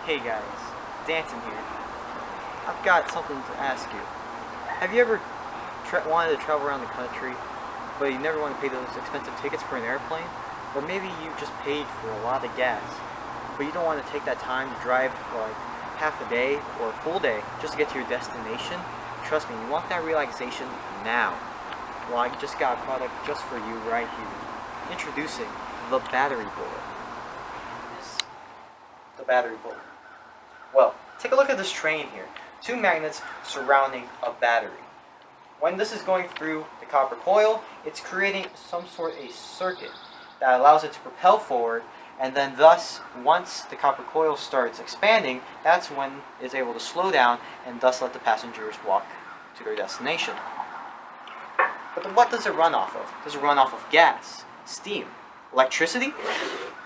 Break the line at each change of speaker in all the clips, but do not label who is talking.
Hey guys, Danton here. I've got something to ask you. Have you ever wanted to travel around the country, but you never want to pay those expensive tickets for an airplane? Or maybe you just paid for a lot of gas, but you don't want to take that time to drive like half a day or a full day just to get to your destination? Trust me, you want that relaxation now. Well, I just got a product just for you right here. Introducing the battery bullet. The battery bullet. Well, take a look at this train here. Two magnets surrounding a battery. When this is going through the copper coil, it's creating some sort of a circuit that allows it to propel forward, and then thus, once the copper coil starts expanding, that's when it's able to slow down and thus let the passengers walk to their destination. But then what does it run off of? Does it run off of gas, steam, electricity?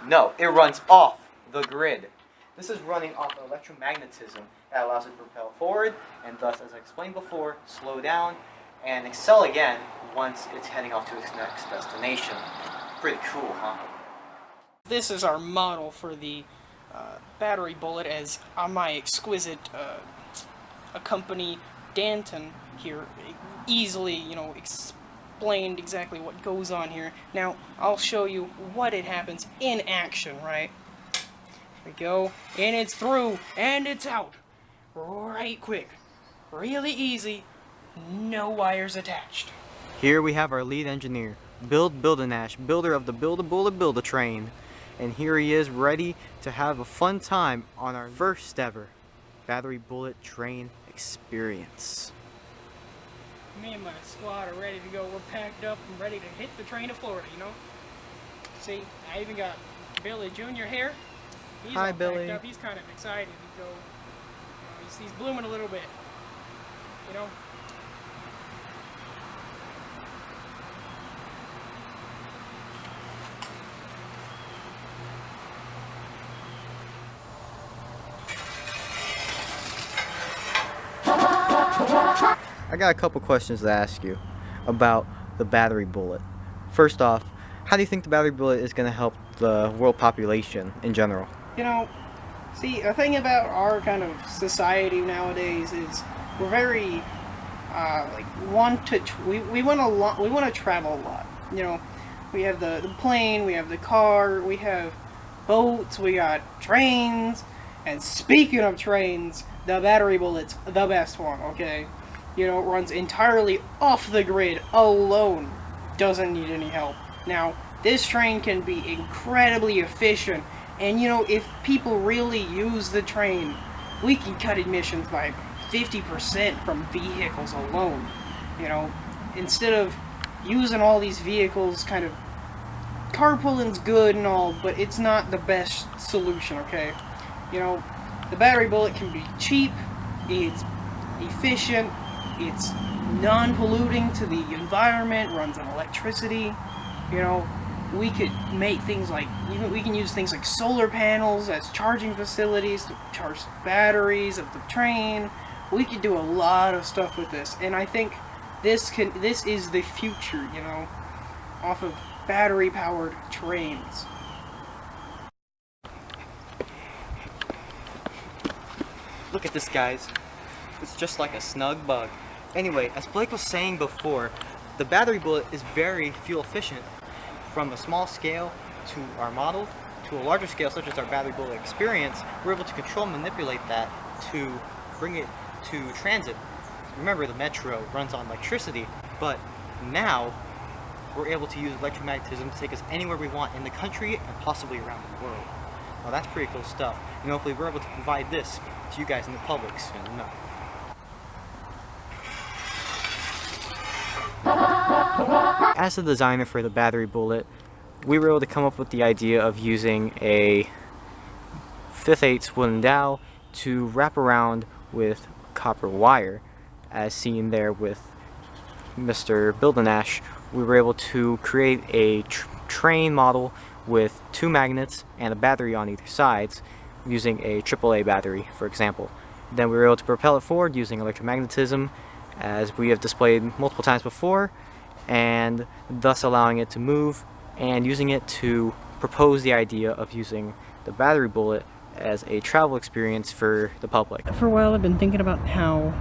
No, it runs off the grid. This is running off of electromagnetism that allows it to propel forward and thus, as I explained before, slow down and excel again once it's heading off to its next destination. Pretty cool, huh?
This is our model for the battery bullet, as my exquisite company Danton here easily, explained exactly what goes on here. Now, I'll show you what it happens in action, right? Here we go, and it's through, and it's out. Right quick. Really easy. No wires attached.
Here we have our lead engineer, Buildanash, builder of the Build-A-Train. And here he is, ready to have a fun time on our first ever battery bullet train experience.
Me and my squad are ready to go. We're packed up and ready to hit the train to Florida, See, I even got Billy Jr. here. He's
Hi,
all
Billy.
packed up. He's kind of excited to go. He's blooming a little bit,
I got a couple questions to ask you about the battery bullet. First off, how do you think the battery bullet is going to help the world population in general?
See, the thing about our kind of society nowadays is we're very we want to travel a lot. We have the plane, we have the car, we have boats, we got trains, and speaking of trains, the battery bullet's the best one, okay? It runs entirely off the grid alone. Doesn't need any help. Now, this train can be incredibly efficient, and if people really use the train, we can cut emissions by 50% from vehicles alone. Instead of using all these vehicles, kind of carpooling's good and all, but it's not the best solution, okay? The battery bullet can be cheap, it's efficient, it's non-polluting to the environment, runs on electricity. We could make things like, we can use things like solar panels as charging facilities to charge batteries of the train. We could do a lot of stuff with this, and I think this is the future, off of battery-powered trains.
Look at this, guys. It's just like a snug bug. Anyway, as Blake was saying before, the battery bullet is very fuel efficient. From a small scale to our model to a larger scale, such as our battery bullet experience, we're able to control and manipulate that to bring it to transit. Remember, the metro runs on electricity, but now we're able to use electromagnetism to take us anywhere we want in the country and possibly around the world. Now that's pretty cool stuff, and hopefully we're able to provide this to you guys in the public soon enough. As the designer for the battery bullet, we were able to come up with the idea of using a 5/8 wooden dowel to wrap around with copper wire. As seen there with Mr. Buildanash, we were able to create a train model with two magnets and a battery on either sides, using a AAA battery, for example. Then we were able to propel it forward using electromagnetism, as we have displayed multiple times before, and thus allowing it to move, and using it to propose the idea of using the battery bullet as a travel experience for the public.
For a while, I've been thinking about how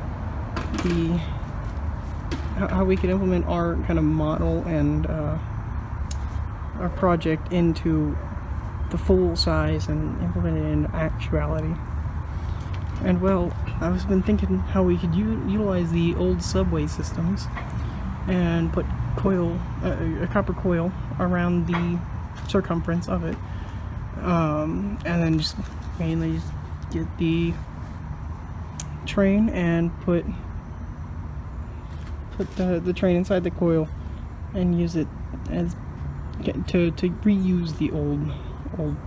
we could implement our kind of model and our project into the full size and implement it in actuality. And well, I've been thinking how we could utilize the old subway systems and put a copper coil around the circumference of it, and then just mainly just get the train and put the train inside the coil and use it as to reuse the old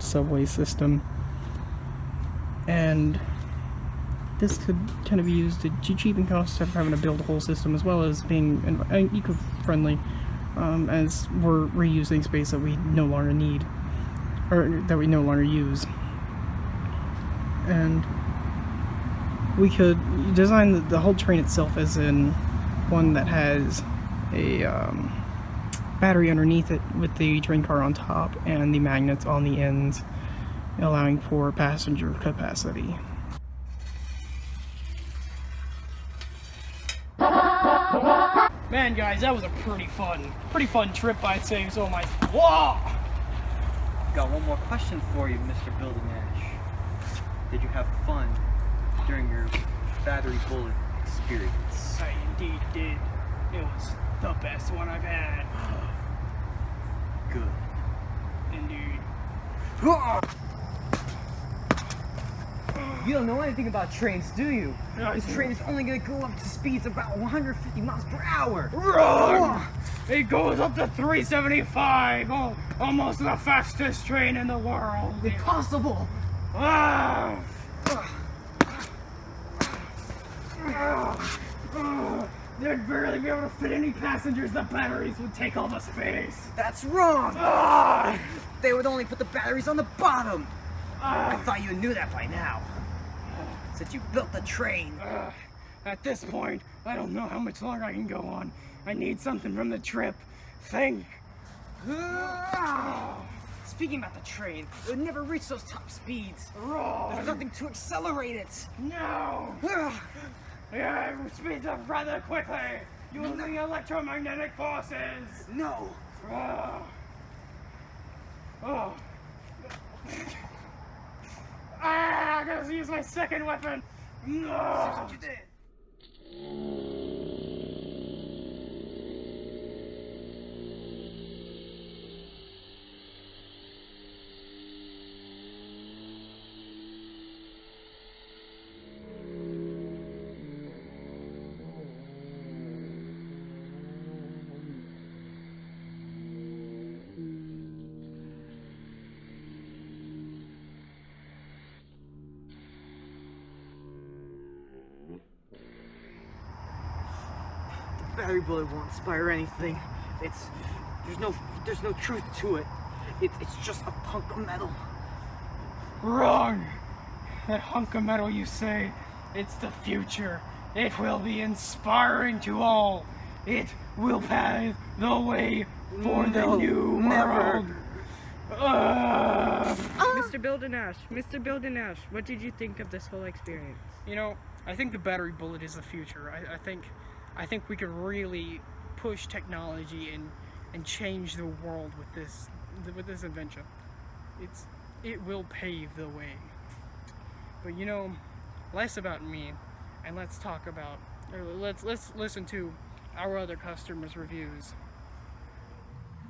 subway system. And this could kind of be used to cheapen costs of having to build a whole system, as well as being eco-friendly, as we're reusing space that we no longer need, or that we no longer use. And we could design the whole train itself as in one that has a battery underneath it with the train car on top and the magnets on the ends, allowing for passenger capacity. Man, guys, that was a pretty fun trip, I'd say. So my whoa!
Got one more question for you, Mr. Buildanash. Did you have fun during your battery bullet experience?
I indeed did. It was the best one I've had.
Good.
Indeed.
You don't know anything about trains, do you?
No,
This train is only going to go up to speeds about 150 miles per hour.
Wrong! It goes up to 375. Oh, almost the fastest train in the world.
Impossible.
Ah! They'd barely be able to fit any passengers. The batteries would take all the space.
That's wrong.
Ah!
They would only put the batteries on the bottom. I
Ah!
thought you knew that by now. Since you built the train.
At this point, I don't know how much longer I can go on. I need something from the trip. Think.
Speaking about the train, it would never reach those top speeds.
Wrong.
There's nothing to accelerate it.
No. Yeah, it speeds up rather quickly. Using electromagnetic forces.
No.
Oh. I gotta use my second weapon. No.
That's what you did. Battery bullet won't inspire anything. There's no truth to it. It's just a hunk of metal.
Wrong. That hunk of metal, you say? It's the future. It will be inspiring to all. It will pave the way for the new
never.
world.
Mr. Buildanash, what did you think of this whole experience?
You know, I think the battery bullet is the future. I think we could really push technology and change the world with this invention. It will pave the way. But you know, less about me, and let's talk about, or let's listen to our other customers' reviews.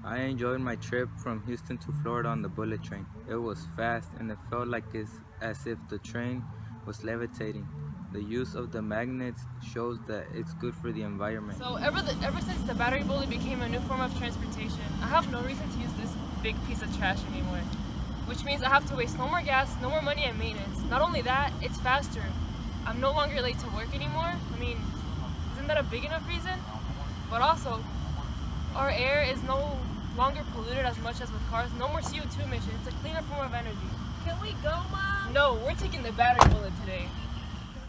I enjoyed my trip from Houston to Florida on the bullet train. It was fast and it felt like it's as if the train was levitating. The use of the magnets shows that it's good for the environment.
So ever since the battery bullet became a new form of transportation, I have no reason to use this big piece of trash anymore. Which means I have to waste no more gas, no more money and maintenance. Not only that, it's faster. I'm no longer late to work anymore. I mean, isn't that a big enough reason? But also, our air is no longer polluted as much as with cars. No more CO2 emissions. It's a cleaner form of energy.
Can we go, Mom?
No, we're taking the battery bullet today.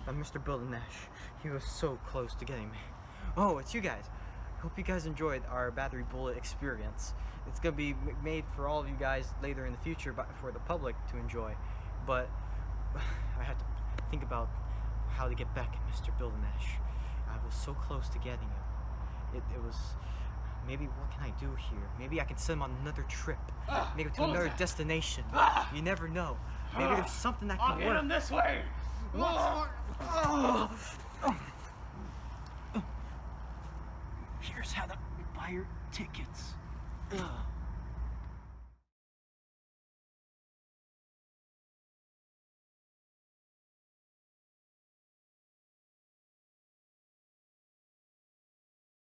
Mr. Buildanash, he was so close to getting me. Oh, it's you guys. Hope you guys enjoyed our battery bullet experience. It's gonna be made for all of you guys later in the future, but for the public to enjoy. But I had to think about how to get back at Mr. Buildanash. I was so close to getting him. It was... Maybe what can I do here? Maybe I can send him on another trip. Maybe to another destination. You never know. Maybe there's something that can work.
Get him this way!
Here's how to buy your tickets. Ugh.